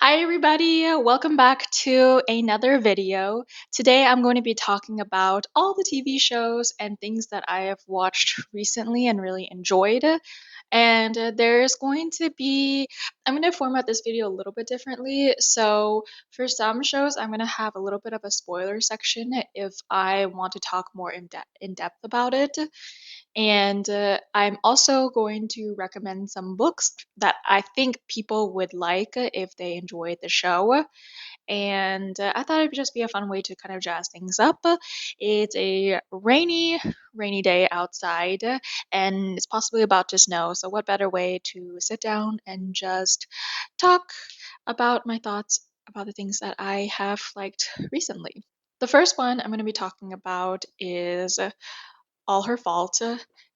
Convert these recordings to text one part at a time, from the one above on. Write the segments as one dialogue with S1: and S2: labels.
S1: Hi, everybody. Welcome back to another video. Today, I'm going to be talking about all the TV shows and things that I have watched recently and really enjoyed. And there's going to be, I'm going to format this video a little bit differently. So, for some shows, I'm going to have a little bit of a spoiler section if I want to talk more in depth about it. And I'm also going to recommend some books that I think people would like if they enjoyed the show. And I thought it would just be a fun way to kind of jazz things up. It's a rainy day outside, and it's possibly about to snow. So, what better way to sit down and just talk about my thoughts about the things that I have liked recently? The first one I'm going to be talking about is All Her Fault.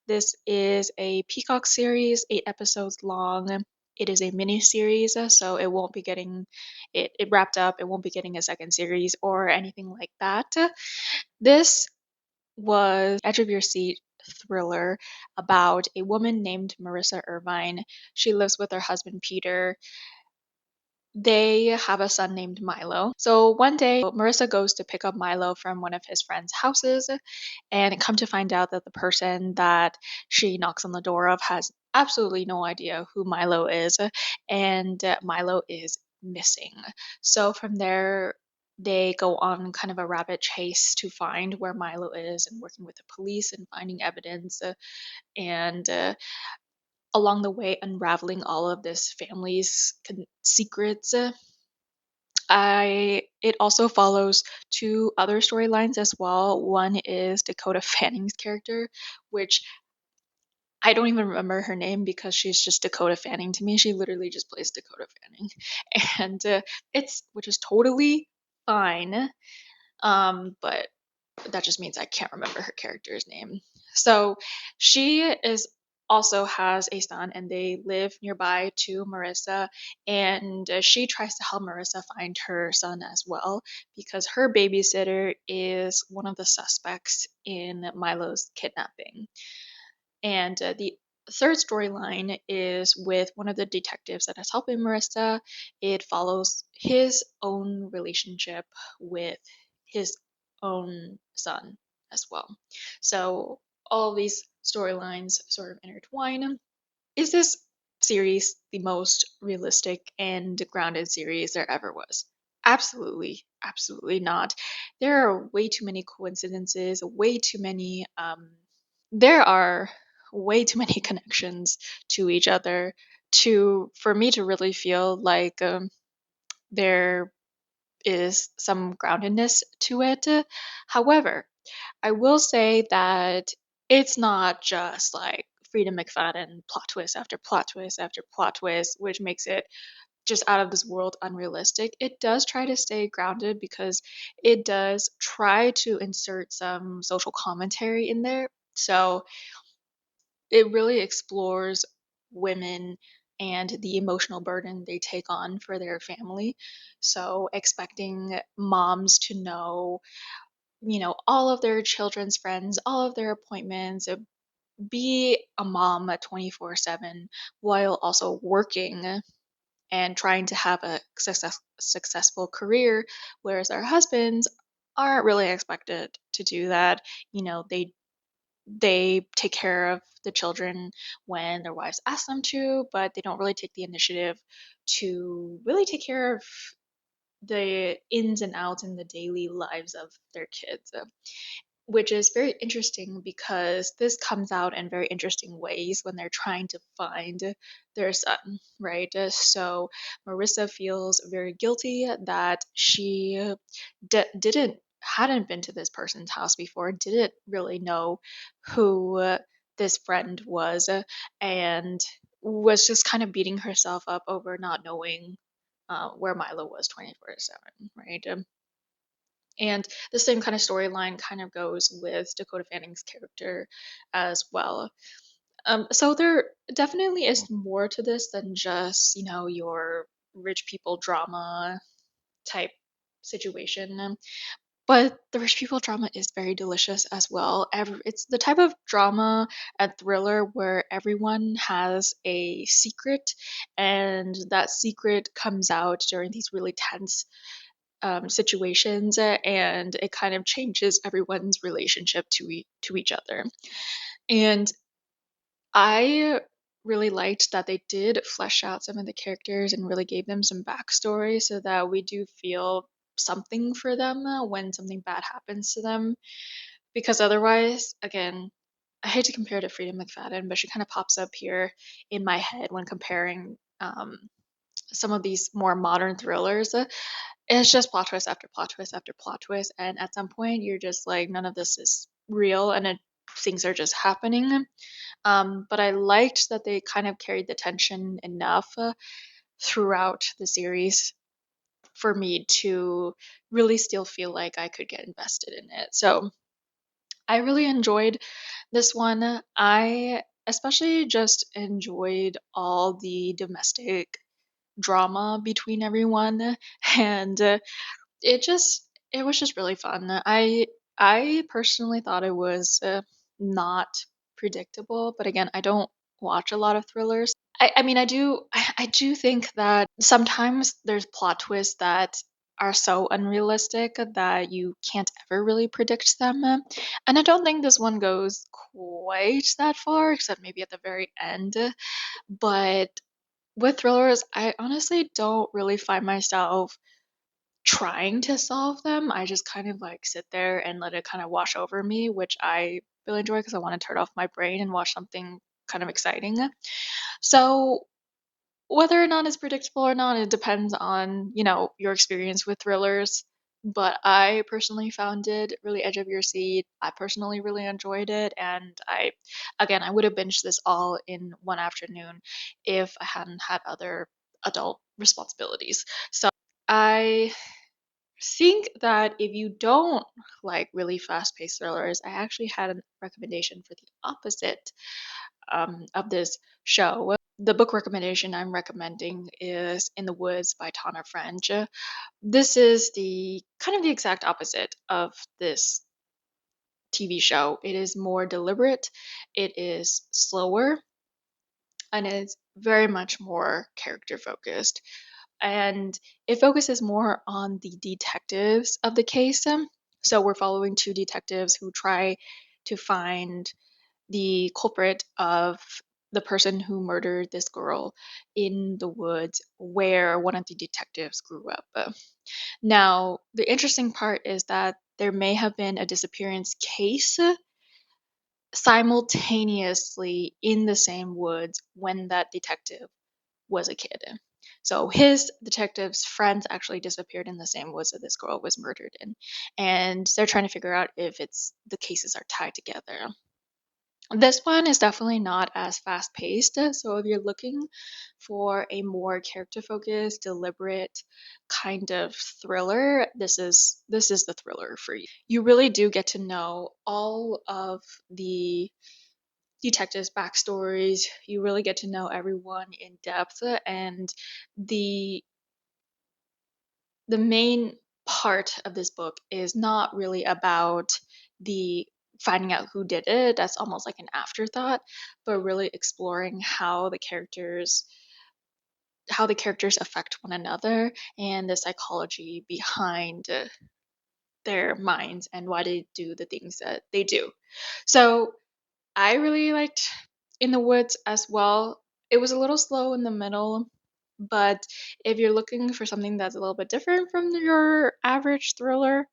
S1: This is a Peacock series, 8 episodes long. It is a mini series, so it won't be getting it wrapped up. It won't be getting a second series or anything like that. This was edge of your seat thriller about a woman named Marissa Irvine. She lives with her husband Peter. They have a son named Milo. So one day, Marissa goes to pick up Milo from one of his friends' houses, and come to find out that the person that she knocks on the door of has absolutely no idea who Milo is, and Milo is missing. So from there, they go on kind of a rabbit chase to find where Milo is and working with the police and finding evidence and along the way unraveling all of this family's secrets. I It also follows two other storylines as well. One is Dakota Fanning's character, which I don't even remember her name because she's just Dakota Fanning to me. She literally just plays Dakota Fanning, and it's which is totally fine. But that just means I can't remember her character's name. So she is also has a son and they live nearby to Marissa, and she tries to help Marissa find her son as well because her babysitter is one of the suspects in Milo's kidnapping. And the third storyline is with one of the detectives that is helping Marissa. It follows his own relationship with his own son as well. So all of these storylines sort of intertwine. Is this series the most realistic and grounded series there ever was? Absolutely, absolutely not. There are way too many coincidences, way too many there are way too many connections to each other to for me to really feel like there is some groundedness to it. However, I will say that it's not just like Frida McFadden plot twist after plot twist after plot twist, which makes it just out of this world unrealistic. It does try to stay grounded because it does try to insert some social commentary in there. So it really explores women and the emotional burden they take on for their family. So expecting moms to know, all of their children's friends, all of their appointments, be a mom at 24/7 while also working and trying to have a successful career, whereas our husbands aren't really expected to do that. They take care of the children when their wives ask them to, but they don't really take the initiative to really take care of the ins and outs in the daily lives of their kids, which is very interesting because this comes out in very interesting ways when they're trying to find their son, right? So Marissa feels very guilty that she didn't hadn't been to this person's house before, didn't really know who this friend was, and was just kind of beating herself up over not knowing where Milo was 24/7, right? And the same kind of storyline kind of goes with Dakota Fanning's character as well. So there definitely is more to this than just, your rich people drama type situation. But the rich people drama is very delicious as well. It's the type of drama and thriller where everyone has a secret, and that secret comes out during these really tense situations, and it kind of changes everyone's relationship to each other. And I really liked that they did flesh out some of the characters and really gave them some backstory so that we do feel something for them when something bad happens to them. Because otherwise, again, I hate to compare to Freedom McFadden, but she kind of pops up here in my head when comparing some of these more modern thrillers. It's just plot twist after plot twist after plot twist, and at some point, you're just like, none of this is real, and things are just happening. But I liked that they kind of carried the tension enough throughout the series for me to really still feel like I could get invested in it. So I really enjoyed this one. I especially just enjoyed all the domestic drama between everyone, and it was just really fun. I personally thought it was not predictable, but again, I don't watch a lot of thrillers. I mean, I do think that sometimes there's plot twists that are so unrealistic that you can't ever really predict them. And I don't think this one goes quite that far, except maybe at the very end. But with thrillers, I honestly don't really find myself trying to solve them. I just kind of like sit there and let it kind of wash over me, which I really enjoy because I want to turn off my brain and watch something kind of exciting. So whether or not it's predictable or not, it depends on, your experience with thrillers. But I personally found it really edge of your seat. I personally really enjoyed it, and again, I would have binged this all in one afternoon if I hadn't had other adult responsibilities. So I think that if you don't like really fast-paced thrillers, I actually had a recommendation for the opposite of this show. The book recommendation I'm recommending is In the Woods by Tana French. This is the kind of the exact opposite of this TV show. It is more deliberate, it is slower, and it's very much more character focused. And it focuses more on the detectives of the case. So we're following two detectives who try to find the culprit of the person who murdered this girl in the woods where one of the detectives grew up. Now, the interesting part is that there may have been a disappearance case simultaneously in the same woods when that detective was a kid. So his detective's friends actually disappeared in the same woods that this girl was murdered in. And they're trying to figure out if it's the cases are tied together. This one is definitely not as fast paced. So if you're looking for a more character focused, deliberate kind of thriller, this is the thriller for you. You really do get to know all of the detectives' backstories. You really get to know everyone in depth, and the the main part of this book is not really about the finding out who did it. That's almost like an afterthought, but really exploring how the characters affect one another and the psychology behind their minds and why they do the things that they do. So I really liked In the Woods as well. It was a little slow in the middle, but if you're looking for something that's a little bit different from your average thriller,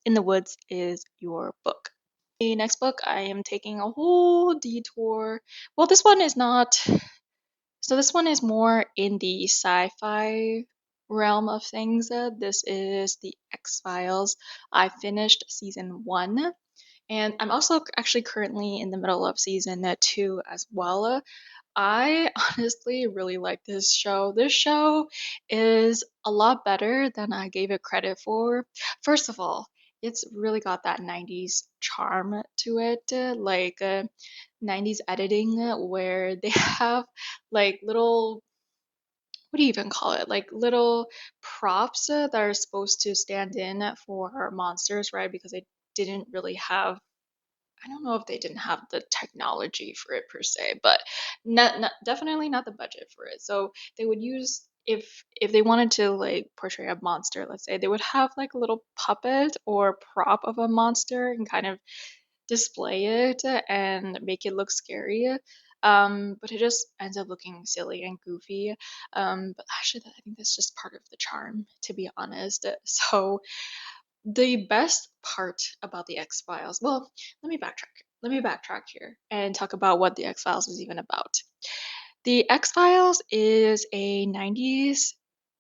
S1: In the Woods is your book. The next book, I am taking a whole detour. Well, this one is not. So, this one is more in the sci fi realm of things. This is The X Files. I finished season one, and I'm also actually currently in the middle of season two as well. I honestly really like this show. This show is a lot better than I gave it credit for. First of all, it's really got that 90s charm to it, like 90s editing where they have like little, what do you even call it? Like little props that are supposed to stand in for monsters, right? Because they didn't really have, I don't know if they didn't have the technology for it per se, but definitely not the budget for it. So they would use, if they wanted to like portray a monster, let's say, they would have like a little puppet or prop of a monster and kind of display it and make it look scary. But it just ends up looking silly and goofy. But actually, I think that's just part of the charm, to be honest. So the best part about the X Files, well, let me backtrack. Let me backtrack here and talk about what the X Files is even about. The X Files is a 90s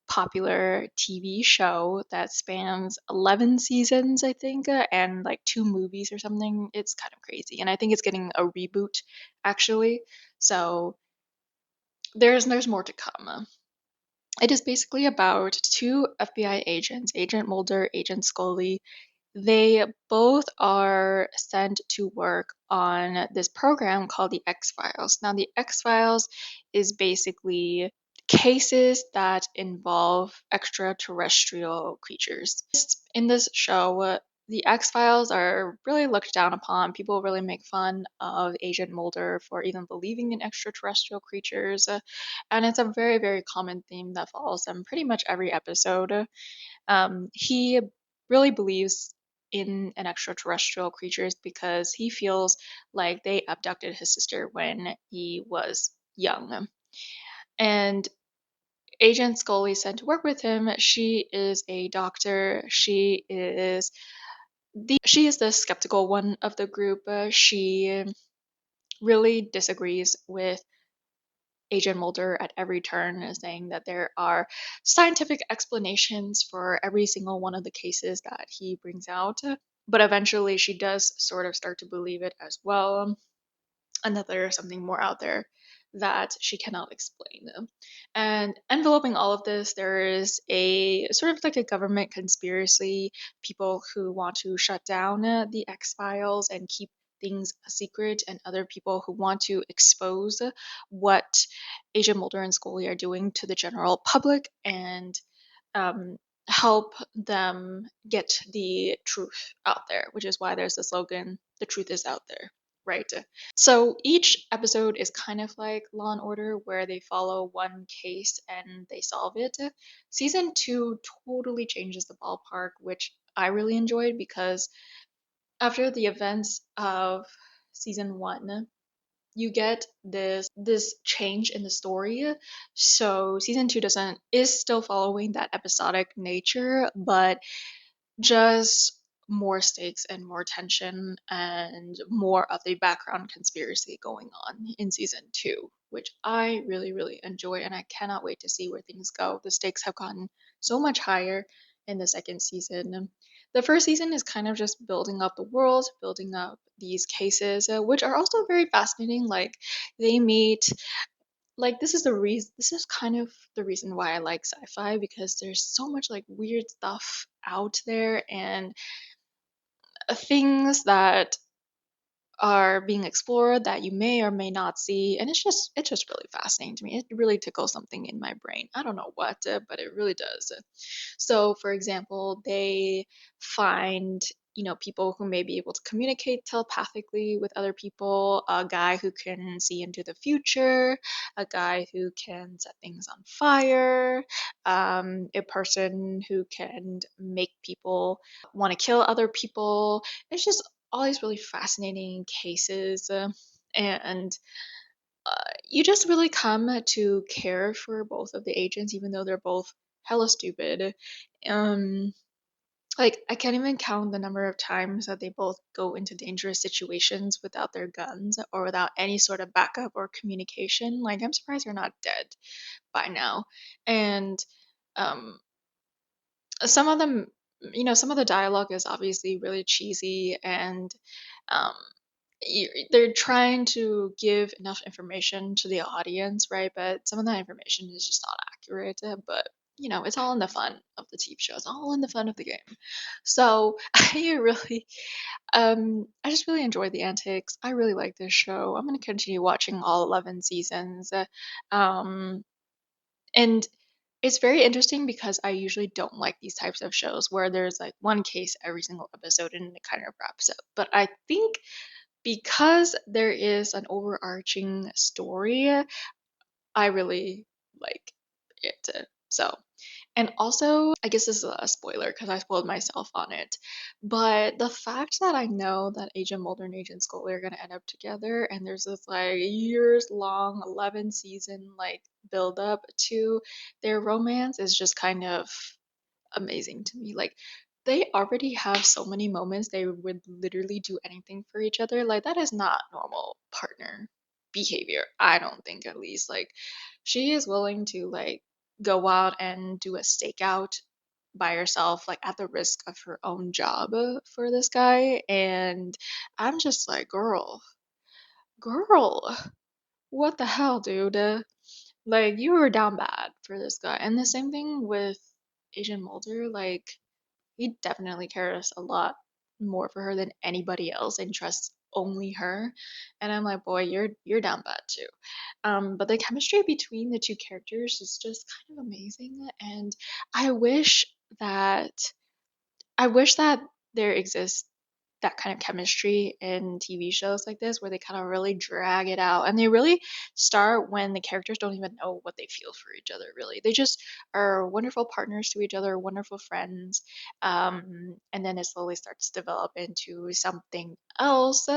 S1: popular TV show that spans 11 seasons, I think, and like two movies or something. It's kind of crazy. And I think it's getting a reboot, actually. So there's more to come. It is basically about two FBI agents, Agent Mulder, Agent Scully. They both are sent to work on this program called the X Files. Now, the X Files is basically cases that involve extraterrestrial creatures. In this show, the X Files are really looked down upon. People really make fun of Agent Mulder for even believing in extraterrestrial creatures. And it's a very, very common theme that follows them pretty much every episode. He really believes in an extraterrestrial creatures because he feels like they abducted his sister when he was young. And Agent Scully sent to work with him. She is a doctor. She is the skeptical one of the group. She really disagrees with Agent Mulder at every turn, saying that there are scientific explanations for every single one of the cases that he brings out. But eventually, she does sort of start to believe it as well, and that there is something more out there that she cannot explain. And enveloping all of this, there is a sort of like a government conspiracy, people who want to shut down the X Files and keep things a secret, and other people who want to expose what Agent Mulder and Scully are doing to the general public and um, help them get the truth out there, which is why there's the slogan, "The truth is out there," right? So each episode is kind of like Law and Order, where they follow one case and they solve it. Season two totally changes the ballpark, which I really enjoyed because after the events of season one, you get this change in the story. So season two doesn't is still following that episodic nature, but just more stakes and more tension and more of the background conspiracy going on in season two, which I really, really enjoy, and I cannot wait to see where things go. The stakes have gotten so much higher in the second season. The first season is kind of just building up the world, building up these cases, which are also very fascinating. Like they meet, like this is kind of the reason why I like sci-fi, because there's so much like weird stuff out there and things that are being explored that you may or may not see, and it's just really fascinating to me. It really tickles something in my brain. I don't know what, but it really does. So, for example, they find, people who may be able to communicate telepathically with other people, a guy who can see into the future, a guy who can set things on fire, a person who can make people want to kill other people. It's just all these really fascinating cases, and you just really come to care for both of the agents, even though they're both hella stupid. Um, like I can't even count the number of times that they both go into dangerous situations without their guns or without any sort of backup or communication. Like I'm surprised they're not dead by now. And um, some of them, some of the dialogue is obviously really cheesy, and um, they're trying to give enough information to the audience, right? But some of that information is just not accurate. But it's all in the fun of the TV show. It's all in the fun of the game. So I just really enjoyed the antics. I really like this show. I'm gonna continue watching all 11 seasons. Um, and It's very interesting because I usually don't like these types of shows where there's like one case every single episode and it kind of wraps up. But I think because there is an overarching story, I really like it. So, and also, I guess this is a spoiler because I spoiled myself on it. But the fact that I know that Agent Mulder and Agent Scully are gonna end up together, and there's this like years long 11 season like build up to their romance is just kind of amazing to me. Like they already have so many moments they would literally do anything for each other. Like that is not normal partner behavior. I don't think at least. Like she is willing to like go out and do a stakeout by herself, like at the risk of her own job for this guy. And I'm just like, girl, what the hell, dude? Like you were down bad for this guy. And the same thing with Agent Mulder, like he definitely cares a lot more for her than anybody else and trusts only her. And I'm like, boy, you're down bad too. But the chemistry between the two characters is just kind of amazing. And I wish that I wish that there exists that kind of chemistry in TV shows like this where they kind of really drag it out and they really start when the characters don't even know what they feel for each other really. They just are wonderful partners to each other, wonderful friends. And then it slowly starts to develop into something else.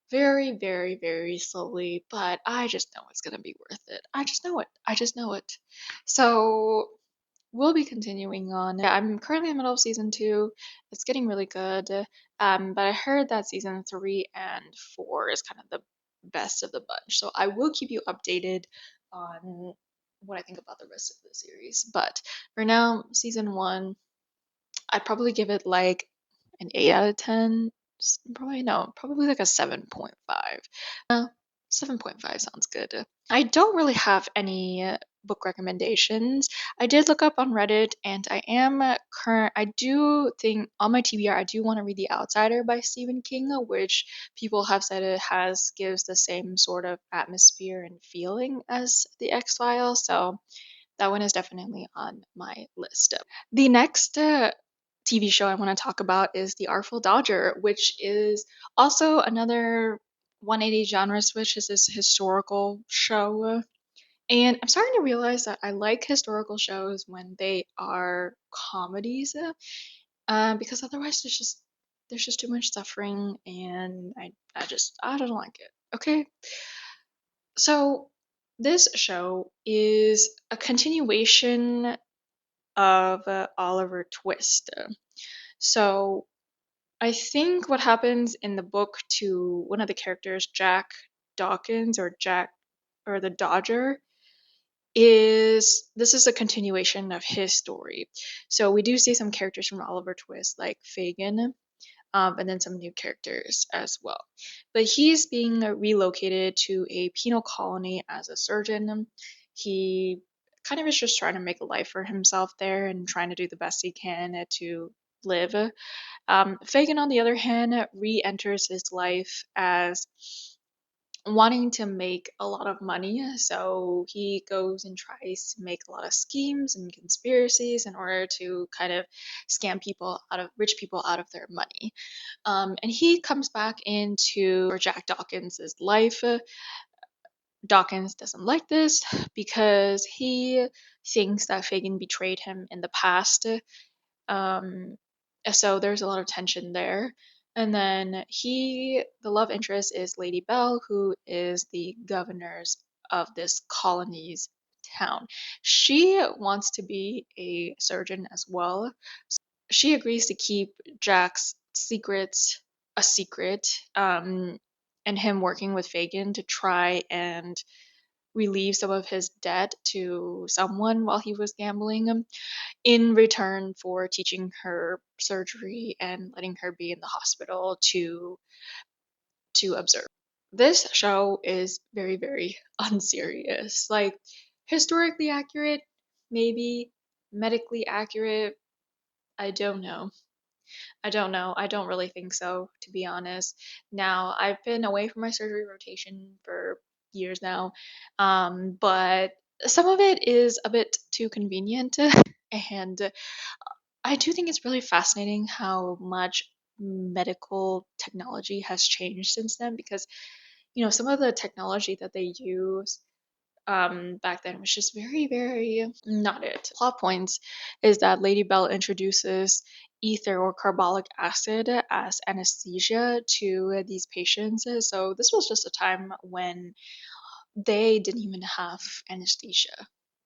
S1: Very, very, very slowly, but I just know it's gonna be worth it. I just know it. I just know it. So we'll be continuing on. Yeah, I'm currently in the middle of season two. It's getting really good. But I heard that season three and four is kind of the best of the bunch. So I will keep you updated on what I think about the rest of the series. But for now, season one, I'd probably give it like an 8 out of 10. Probably no, probably like a 7.5. 7.5 sounds good. I don't really have any book recommendations. I did look up on Reddit and I am current I do think on my TBR I do want to read The Outsider by Stephen King, which people have said it has gives the same sort of atmosphere and feeling as The X-Files. So that one is definitely on my list. The next TV show I want to talk about is The Artful Dodger, which is also another 180 genre switch. Is this historical show. And I'm starting to realize that I like historical shows when they are comedies, because otherwise there's just too much suffering, and I don't like it. Okay, so this show is a continuation of Oliver Twist. So I think what happens in the book to one of the characters, Jack Dawkins or Jack or the Dodger, is this is a continuation of his story. So we do see some characters from Oliver Twist, like Fagin, and then some new characters as well. But he's being relocated to a penal colony as a surgeon. He kind of is just trying to make a life for himself there and trying to do the best he can to live. Fagin, on the other hand, re enters his life as wanting to make a lot of money. So he goes and tries to make a lot of schemes and conspiracies in order to kind of scam people out of rich people out of their money. And he comes back into Jack Dawkins's life. Dawkins doesn't like this because he thinks that Fagin betrayed him in the past. Um, so there's a lot of tension there. And then the love interest is Lady Bell, who is the governor's of this colony's town. She wants to be a surgeon as well. She agrees to keep Jack's secrets a secret, and him working with Fagin to try and relieve some of his debt to someone while he was gambling in return for teaching her surgery and letting her be in the hospital to observe. This show is very, very unserious. Like historically accurate, maybe medically accurate, I don't know. I don't know. I don't really think so, to be honest. Now, I've been away from my surgery rotation for years now, but some of it is a bit too convenient, and I do think it's really fascinating how much medical technology has changed since then because, some of the technology that they use back then was just very, very not it. Plot points is that Lady Bell introduces ether or carbolic acid as anesthesia to these patients. So this was just a time when they didn't even have anesthesia,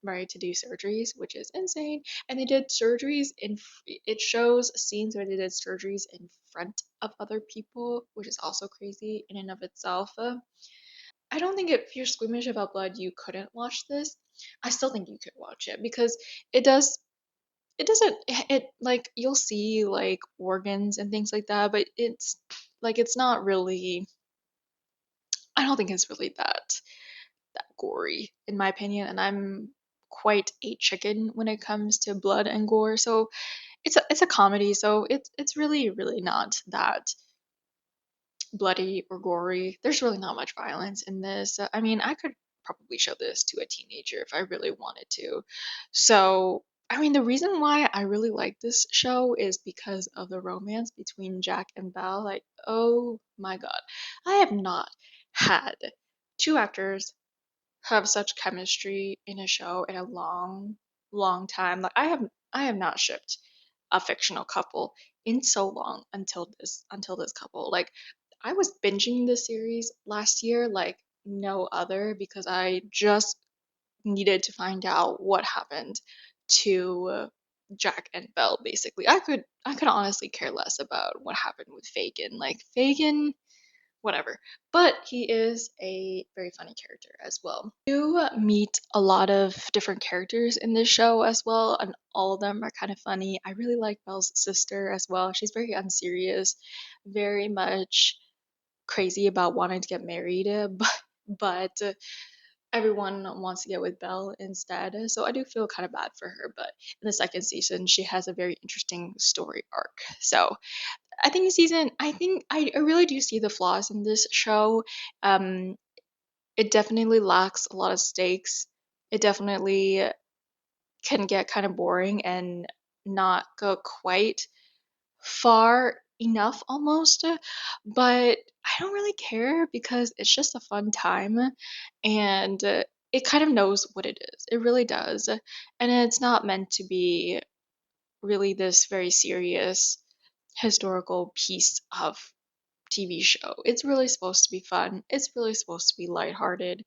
S1: right, to do surgeries, which is insane. And they did surgeries it shows scenes where they did surgeries in front of other people, which is also crazy in and of itself. I don't think if you're squeamish about blood, you couldn't watch this. I still think you could watch it because it does. It doesn't. It like you'll see like organs and things like that, but it's not really. I don't think it's really that gory in my opinion, and I'm quite a chicken when it comes to blood and gore. So it's a comedy, so it's really not that bloody or gory. There's really not much violence in this. I mean, I could probably show this to a teenager if I really wanted to. So, I mean, the reason why I really like this show is because of the romance between Jack and Belle. Like, oh my god, I have not had two actors have such chemistry in a show in a long time. Like I have not shipped a fictional couple in so long until this couple. Like I was binging this series last year like no other because I just needed to find out what happened to Jack and Belle basically. I could honestly care less about what happened with Fagin. Like Fagin whatever. But he is a very funny character as well. You meet a lot of different characters in this show as well, and all of them are kind of funny. I really like Belle's sister as well. She's very unserious, very much crazy about wanting to get married, but everyone wants to get with Belle instead. So I do feel kind of bad for her, but in the second season, she has a very interesting story arc. So I think I really do see the flaws in this show. Um, it definitely lacks a lot of stakes. It definitely can get kind of boring and not go quite far enough almost. But I don't really care because it's just a fun time and it kind of knows what it is. It really does. And it's not meant to be really this very serious historical piece of TV show. It's really supposed to be fun. It's really supposed to be lighthearted,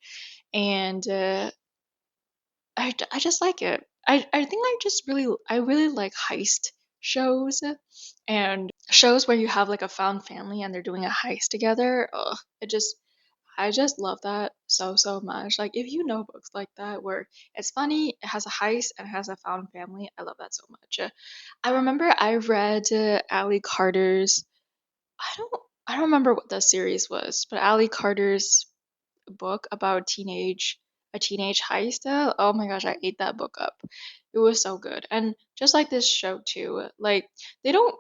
S1: and I just like it. I think I really like heist shows and shows where you have like a found family and they're doing a heist together. Ugh, I just love that so much. Like if you know books like that where it's funny, it has a heist and it has a found family, I love that so much. I remember I read Ali Carter's I don't I don't remember what the series was, but Ali Carter's book about a teenage heist. Oh my gosh, I ate that book up. It was so good. And just like this show too, like they don't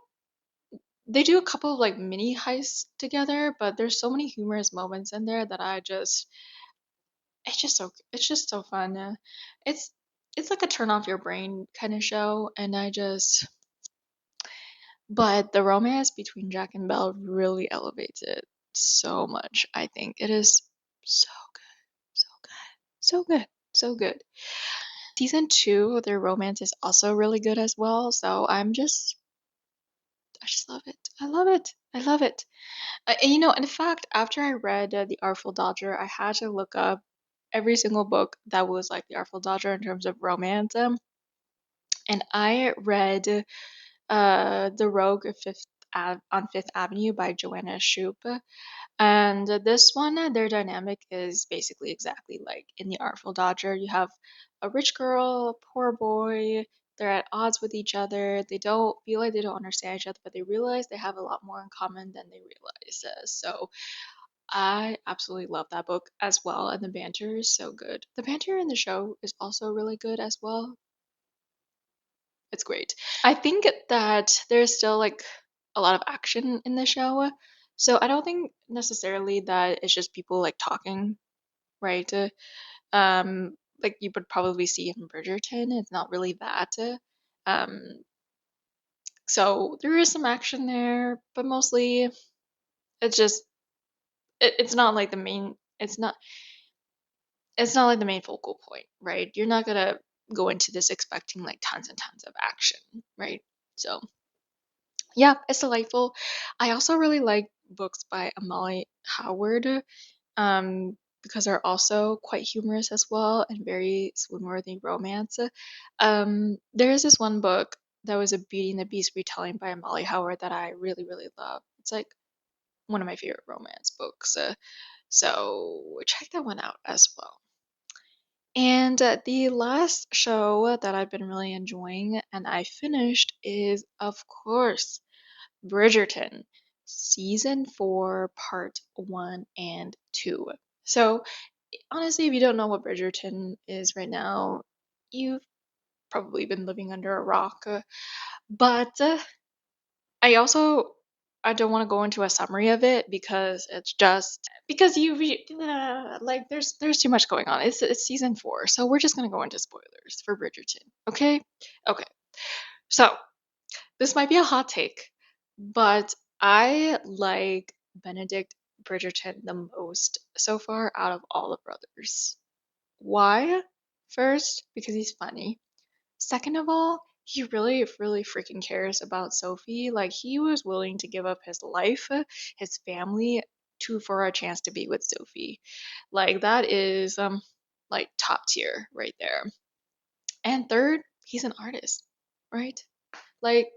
S1: they do a couple of like mini heists together, but there's so many humorous moments in there that it's just so fun. It's it's like a turn off your brain kind of show, and but the romance between Jack and Belle really elevates it so much. I think it is so good, so good, so good, so good. Season two, their romance is also really good as well. So I just love it. I love it. I love it. And, in fact, after I read The Artful Dodger, I had to look up every single book that was like The Artful Dodger in terms of romance. And I read The Rogue of on Fifth Avenue by Joanna Shupe. And this one, their dynamic is basically exactly like in The Artful Dodger. You have a rich girl, a poor boy, they're at odds with each other. They don't feel like they don't understand each other, but they realize they have a lot more in common than they realize. So I absolutely love that book as well, and the banter is so good. The banter in the show is also really good as well. It's great. I think that there's still like a lot of action in the show. So I don't think necessarily that it's just people like talking, right? like you would probably see in Bridgerton. It's not really that. Um, so there is some action there, but mostly it's just it's not like the main. It's not like the main focal point, right? You're not gonna go into this expecting like tons and tons of action, right? So yeah, it's delightful. I also really like books by Amalie Howard, because they're also quite humorous as well and very swoon-worthy romance. There is this one book that was a Beauty and the Beast retelling by Amalie Howard that I really, really love. It's like one of my favorite romance books. So check that one out as well. And the last show that I've been really enjoying and I finished is, of course, Bridgerton, season 4, part 1 and 2. So, honestly, if you don't know what Bridgerton is right now, you've probably been living under a rock. But I also I don't want to go into a summary of it because it's just because like there's too much going on. It's season 4, so we're just gonna go into spoilers for Bridgerton. Okay, okay. So this might be a hot take, but I like Benedict Bridgerton the most so far out of all the brothers. Why? First, because he's funny. Second of all, he really, really freaking cares about Sophie. Like, he was willing to give up his life, his family, for a chance to be with Sophie. Like, that is, like, top tier right there. And third, he's an artist, right? Like,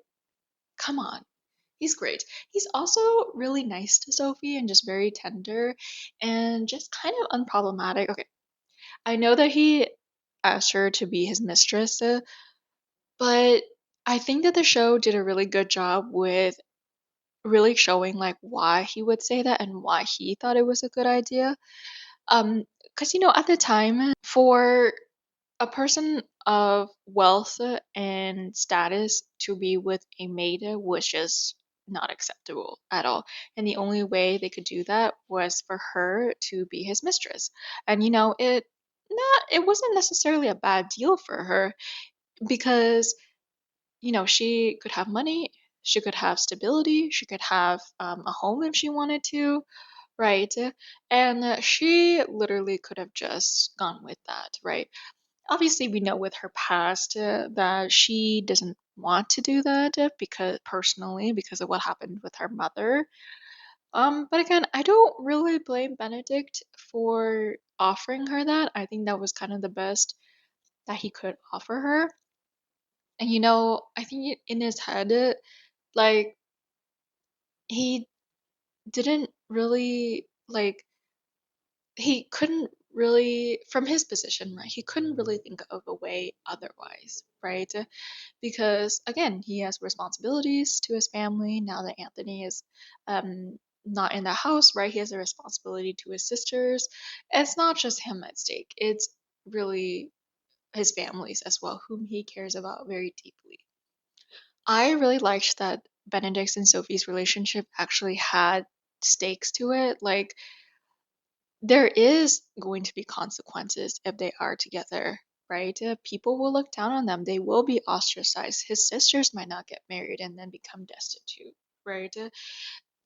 S1: come on. He's great. He's also really nice to Sophie and just very tender and just kind of unproblematic. Okay, I know that he asked her to be his mistress, but I think that the show did a really good job with really showing like why he would say that and why he thought it was a good idea. Because at the time, for a person of wealth and status to be with a maid was just not acceptable at all. And the only way they could do that was for her to be his mistress. And it wasn't necessarily a bad deal for her because she could have money, she could have stability, she could have a home if she wanted to, right? And she literally could have just gone with that, right? Obviously, we know with her past that she doesn't want to do that because of what happened with her mother. But again, I don't really blame Benedict for offering her that. I think that was kind of the best that he could offer her. And I think in his head, like he didn't really like he couldn't really from his position, right? He couldn't really think of a way otherwise, right? Because again, he has responsibilities to his family now that Anthony is not in the house, right? He has a responsibility to his sisters. It's not just him at stake, it's really his families as well, whom he cares about very deeply. I really liked that Benedict's and Sophie's relationship actually had stakes to it. Like, there is going to be consequences if they are together, right? People will look down on them. They will be ostracized. His sisters might not get married and then become destitute, right?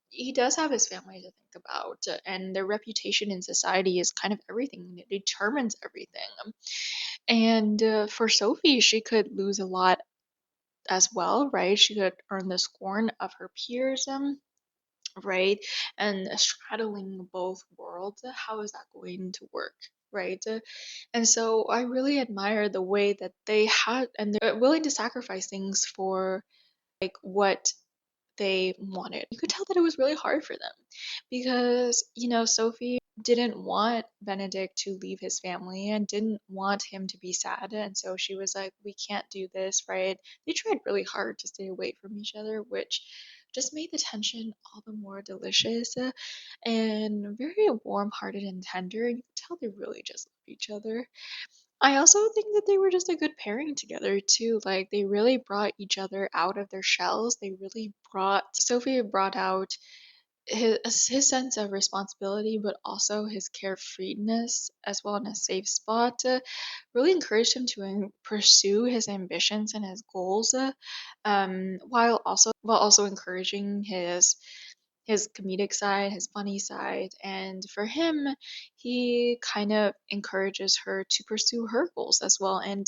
S1: He does have his family to think about, and their reputation in society is kind of everything. It determines everything. And for Sophie, she could lose a lot as well, right? She could earn the scorn of her peers, right? And straddling both worlds, how is that going to work? Right. And so I really admire the way that they had, and they're willing to sacrifice things for like what they wanted. You could tell that it was really hard for them because, Sophie didn't want Benedict to leave his family and didn't want him to be sad. And so she was like, we can't do this, right? They tried really hard to stay away from each other, which just made the tension all the more delicious and very warm hearted and tender. And you could tell they really just love each other. I also think that they were just a good pairing together too. Like they really brought each other out of their shells. Sophie brought out his sense of responsibility, but also his carefreeness as well in a safe spot, really encouraged him to pursue his ambitions and his goals, while also encouraging his comedic side, his funny side, and for him, he kind of encourages her to pursue her goals as well, and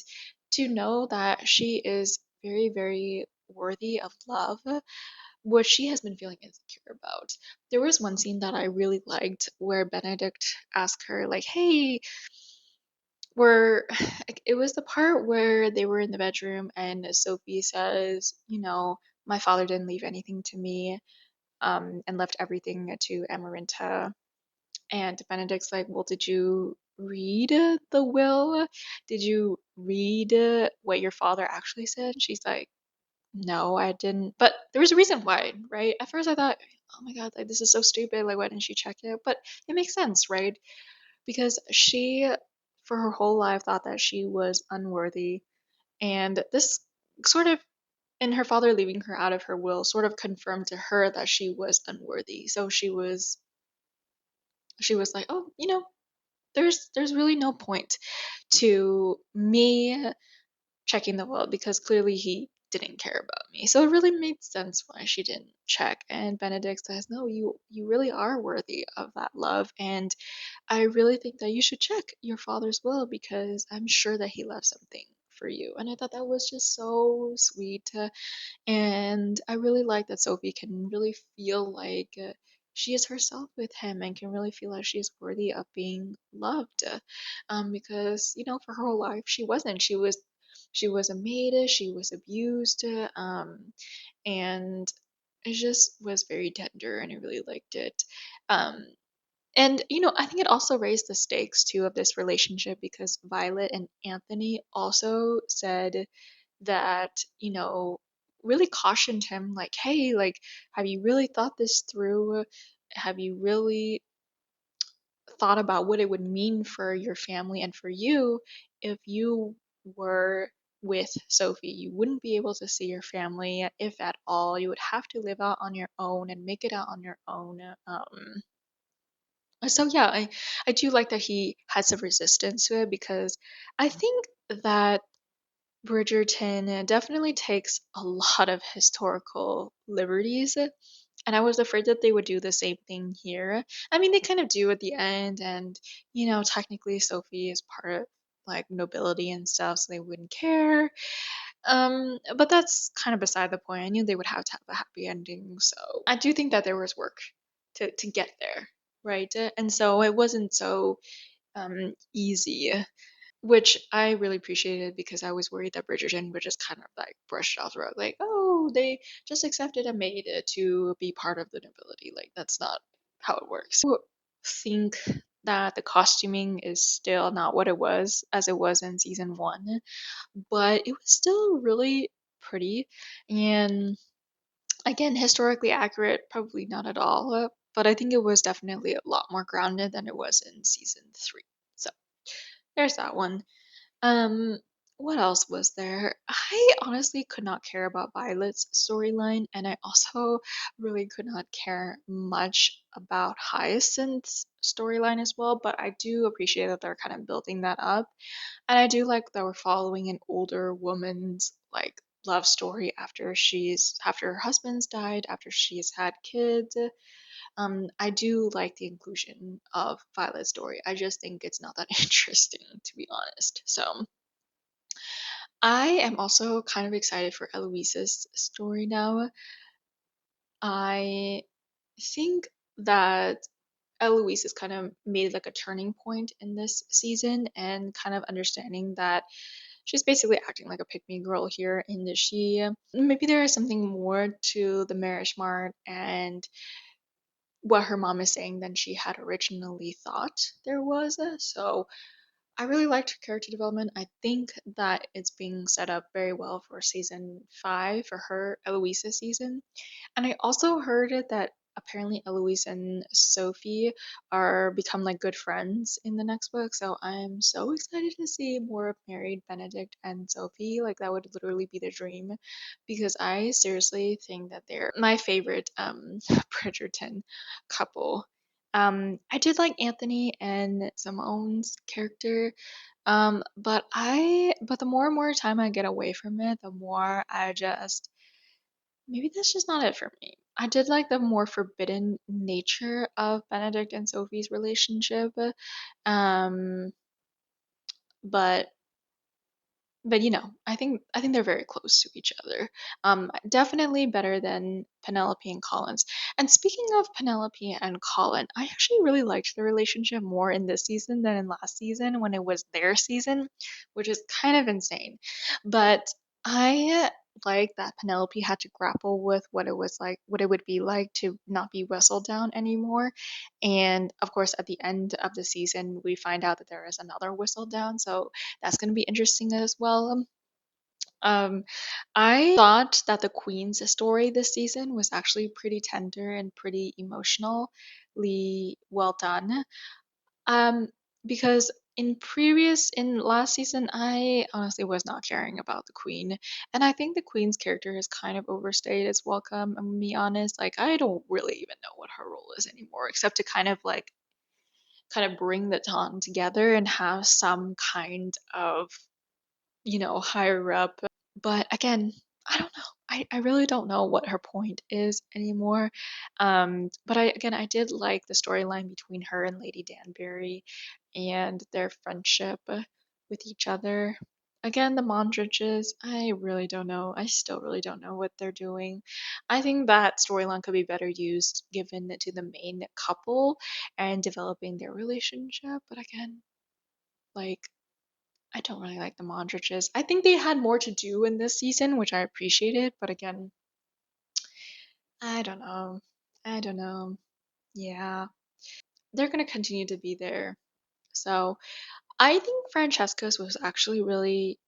S1: to know that she is very, very worthy of love, what she has been feeling insecure about. There was one scene that I really liked where Benedict asked her, like, hey, like, it was the part where they were in the bedroom and Sophie says, my father didn't leave anything to me, and left everything to Amarinta. And Benedict's like, well, did you read the will? Did you read what your father actually said? She's like, no, I didn't. But there was a reason why, right? At first I thought, oh my God, like this is so stupid. Like, why didn't she check it? But it makes sense, right? Because she, for her whole life, thought that she was unworthy. And this sort of, and her father leaving her out of her will, sort of confirmed to her that she was unworthy. So she was like, oh, there's really no point to me checking the will because clearly he didn't care about me. So it really made sense why she didn't check. And Benedict says, no, you really are worthy of that love, and I really think that you should check your father's will because I'm sure that he left something for you. And I thought that was just so sweet. And I really like that Sophie can really feel like she is herself with him and can really feel like she is worthy of being loved. Because, for her whole life, she wasn't. She was a maid, she was abused, and it just was very tender, and I really liked it. Um, and, I think it also raised the stakes too of this relationship because Violet and Anthony also said that, really cautioned him, like, hey, like, have you really thought this through? Have you really thought about what it would mean for your family and for you if you were with Sophie? You wouldn't be able to see your family, if at all. You would have to live out on your own and make it out on your own. So yeah, I do like that he had some resistance to it because I think that Bridgerton definitely takes a lot of historical liberties, and I was afraid that they would do the same thing here. I mean, they kind of do at the end, and technically Sophie is part of like nobility and stuff, so they wouldn't care. But that's kind of beside the point. I knew they would have to have a happy ending, so I do think that there was work to get there, right? And so it wasn't so easy, which I really appreciated because I was worried that Bridgerton would just kind of like brush it off the rug, like, oh, they just accepted a maid to be part of the nobility. Like, that's not how it works. I think that the costuming is still not what it was as it was in season one, but it was still really pretty. And again, historically accurate, probably not at all, but I think it was definitely a lot more grounded than it was in season three. So there's that one. Um, what else was there? I honestly could not care about Violet's storyline, and I also really could not care much about Hyacinth's storyline as well, but I do appreciate that they're kind of building that up. And I do like that we're following an older woman's like love story after her husband's died, after she's had kids. I do like the inclusion of Violet's story. I just think it's not that interesting, to be honest. So I am also kind of excited for Eloise's story now. I think that Eloise has kind of made like a turning point in this season and kind of understanding that she's basically acting like a pick me girl here, and that she maybe there is something more to the marriage mart and what her mom is saying than she had originally thought there was. So I really liked her character development. I think that it's being set up very well for season five, for her Eloisa season. And I also heard it that apparently Eloise and Sophie are become like good friends in the next book. So I'm so excited to see more of married Benedict and Sophie. Like that would literally be the dream because I seriously think that they're my favorite Bridgerton couple. I did like Anthony and Simone's character. But the more and more time I get away from it, the more I just maybe that's just not it for me. I did like the more forbidden nature of Benedict and Sophie's relationship. Um, but I think they're very close to each other. Definitely better than Penelope and Collins. And speaking of Penelope and Colin, I actually really liked the relationship more in this season than in last season when it was their season, which is kind of insane. But I like that Penelope had to grapple with what it would be like to not be wrestled down anymore. And of course, at the end of the season, we find out that there is another whistle down. So that's going to be interesting as well. Um, I thought that the Queen's story this season was actually pretty tender and pretty emotionally well done. Um, because in last season, I honestly was not caring about the Queen, and I think the Queen's character has kind of overstayed its welcome. I'm gonna be honest, like I don't really even know what her role is anymore, except to kind of bring the town together and have some kind of higher up. But again, I don't know. I really don't know what her point is anymore. But I did like the storyline between her and Lady Danbury and their friendship with each other. Again, the Mondriches, I really don't know. I still really don't know what they're doing. I think that storyline could be better used given to the main couple and developing their relationship. But again, like I don't really like the Mondriches. I think they had more to do in this season, which I appreciated, but again, I don't know. I don't know. Yeah. They're gonna continue to be there. So I think Francesca's was actually really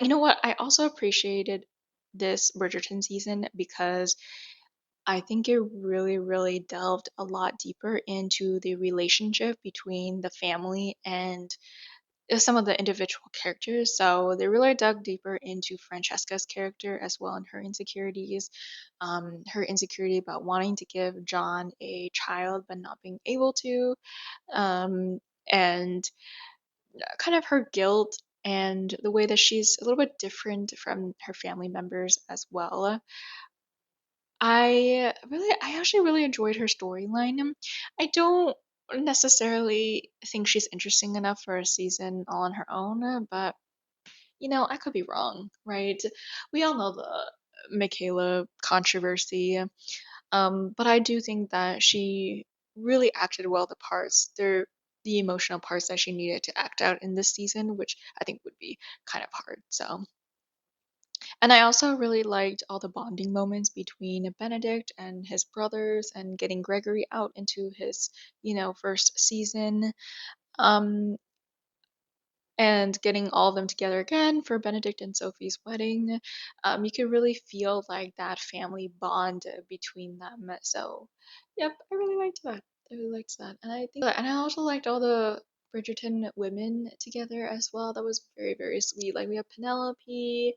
S1: you know what? I also appreciated this Bridgerton season because I think it really, really delved a lot deeper into the relationship between the family and some of the individual characters. So they really dug deeper into Francesca's character as well and her insecurities, her insecurity about wanting to give John a child but not being able to, um, and kind of her guilt and the way that she's a little bit different from her family members as well. I actually really enjoyed her storyline. I don't necessarily think she's interesting enough for a season all on her own, but I could be wrong, right? We all know the Michaela controversy, but I do think that she really acted well the emotional parts that she needed to act out in this season, which I think would be kind of hard. So, and I also really liked all the bonding moments between Benedict and his brothers and getting Gregory out into his, first season. Um, and getting all of them together again for Benedict and Sophie's wedding. You could really feel like that family bond between them. So, yep, I really liked that. I really liked that, and I also liked all the Bridgerton women together as well. That was very, very sweet. Like we have Penelope,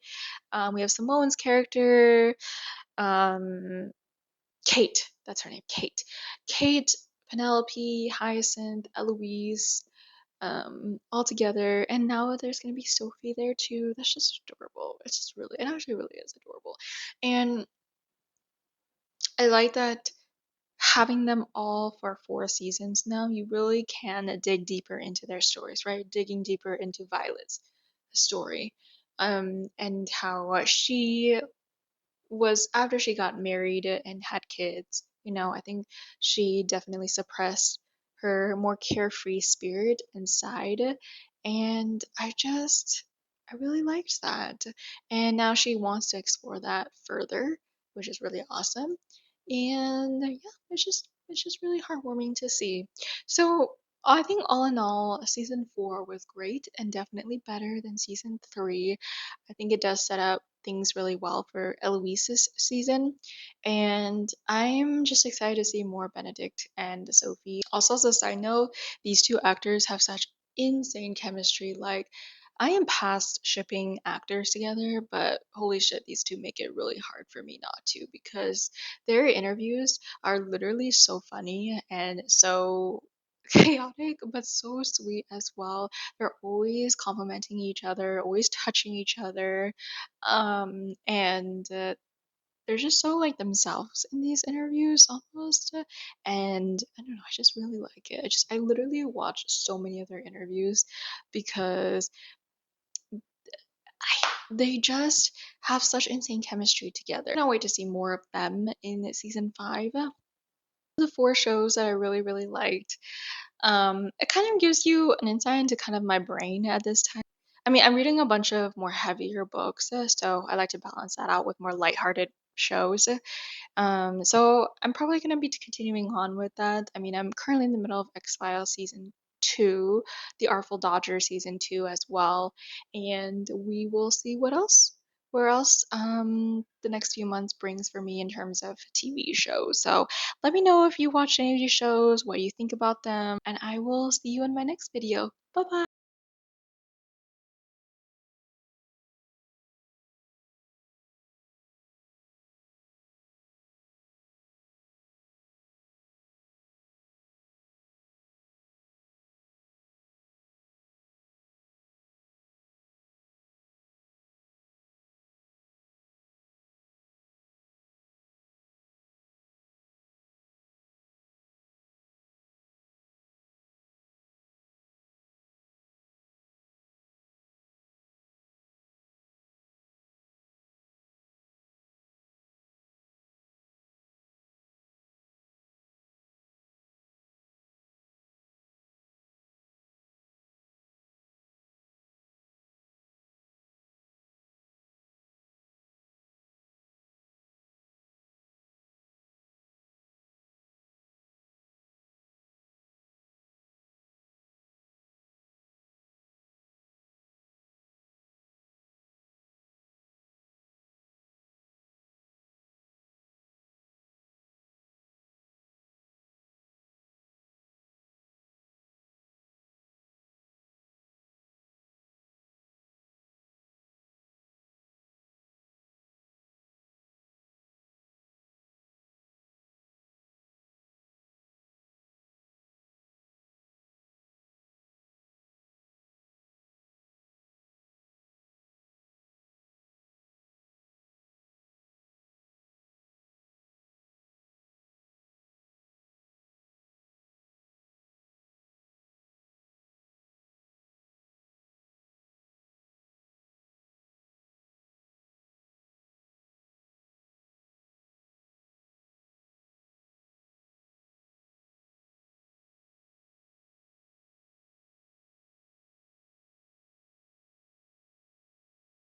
S1: we have Simone's character, um, Kate. That's her name, Kate. Kate, Penelope, Hyacinth, Eloise, all together. And now there's gonna be Sophie there too. That's just adorable. It actually really is adorable. And I like that having them all for 4 seasons now, you really can dig deeper into their stories, right? Digging deeper into Violet's story. And how she was after she got married and had kids, I think she definitely suppressed her more carefree spirit inside. And I really liked that. And now she wants to explore that further, which is really awesome. And yeah, it's just really heartwarming to see. So I think all in all, season 4 was great and definitely better than season 3. I think it does set up things really well for Eloise's season, and I'm just excited to see more Benedict and Sophie. Also, as a side note, these two actors have such insane chemistry. Like, I am past shipping actors together, but holy shit, these two make it really hard for me not to because their interviews are literally so funny and so chaotic, but so sweet as well. They're always complimenting each other, always touching each other, and they're just so like themselves in these interviews almost. And I don't know, I just really like it. I literally watch so many of their interviews because they just have such insane chemistry together. I can't wait to see more of them in season 5. The 4 shows that I really, really liked. It kind of gives you an insight into kind of my brain at this time. I mean, I'm reading a bunch of more heavier books, so I like to balance that out with more lighthearted shows. So I'm probably gonna be continuing on with that. I mean, I'm currently in the middle of X-Files season 2, The Artful Dodger season 2 as well, and we will see where else the next few months brings for me in terms of TV shows. So let me know if you watch any of these shows, what you think about them, and I will see you in my next video. Bye bye.